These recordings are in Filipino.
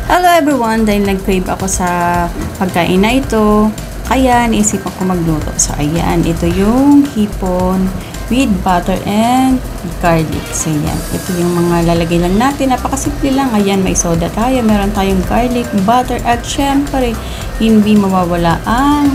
Hello everyone! Dahil nag-crave ako sa pagkain na ito, kaya naisipan ko magluto. So ayan, ito yung hipon with butter and garlic. So ayan, ito yung mga lalagay lang natin. Napakasimple lang. Ayan, may soda tayo, meron tayong garlic, butter, at syempre, hindi mawawala ang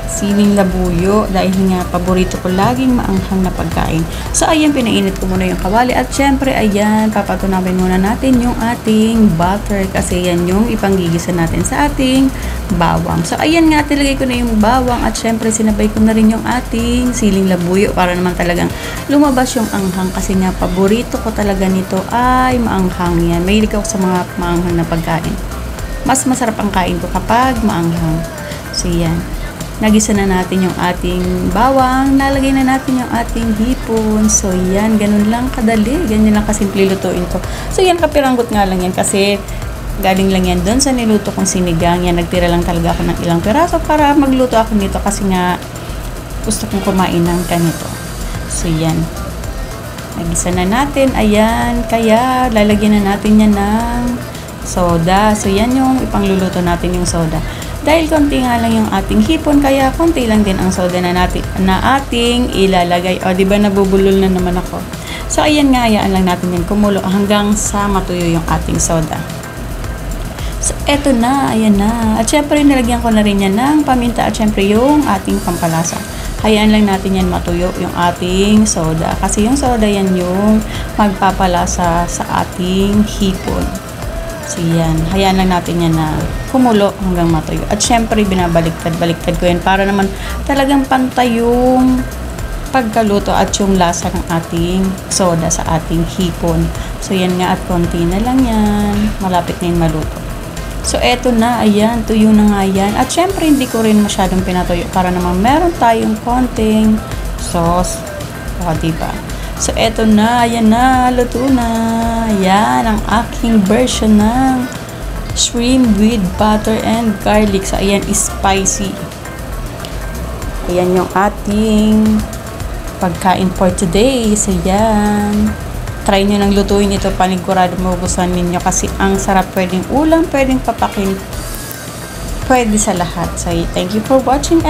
siling labuyo dahil nga paborito ko laging maanghang na pagkain. So ayan, pinainit ko muna yung kawali at syempre ayan, papatunawin muna natin yung ating butter kasi yan yung ipanggigisa natin sa ating bawang. So ayan nga, tilagay ko na yung bawang at syempre sinabay ko na rin yung ating siling labuyo para naman talagang lumabas yung anghang kasi nga paborito ko talaga nito ay maanghang yan. Mahilig ako sa mga maanghang na pagkain. Mas masarap ang kain ko kapag maanghang. So yan. Nagisa na natin yung ating bawang, nalagay na natin yung ating hipon. So yan, ganun lang kadali, ganyan lang kasimple lutuin to. So yan, kapiranggot nga lang yan kasi galing lang yan doon sa niluto kong sinigang. Yan, nagtira lang talaga ako ng ilang piraso para magluto ako nito kasi nga gusto kong kumain ng ganito. So yan, nagisa na natin, ayan, kaya lalagyan na natin yan ng soda. So yan yung ipangluluto natin yung soda. Dahil konti nga lang yung ating hipon, kaya konti lang din ang soda na ating ilalagay. O, diba nabubulol na naman ako. So, ayan nga, hayaan lang natin yan kumulo hanggang sa matuyo yung ating soda. So, eto na, ayan na. At syempre, nilagyan ko na rin yan ng paminta at syempre yung ating pampalasa. Hayaan lang natin yan matuyo yung ating soda. Kasi yung soda yan yung magpapalasa sa ating hipon. So yan, hayaan lang natin yan na kumulo hanggang matuyo. At syempre, binabaliktad-baliktad ko yan para naman talagang pantay yung pagkaluto at yung lasa ng ating soda sa ating hipon. So yan nga, at konti na lang yan. Malapit na yung maluto. So eto na, ayan, tuyo na nga yan. At syempre, hindi ko rin masyadong pinatuyo para naman meron tayong konting sauce. O, diba? So, eto na. Ayan na. Luto na. Ayan. Ang aking version ng shrimp with butter and garlic. So, ayan. Spicy. Ayan yung ating pagkain for today. So, ayan. Try nyo nang lutuin ito. Panigurado magugustuhan ninyo kasi ang sarap. Pwedeng ulam, pwedeng papakin. Pwede sa lahat. So, thank you for watching.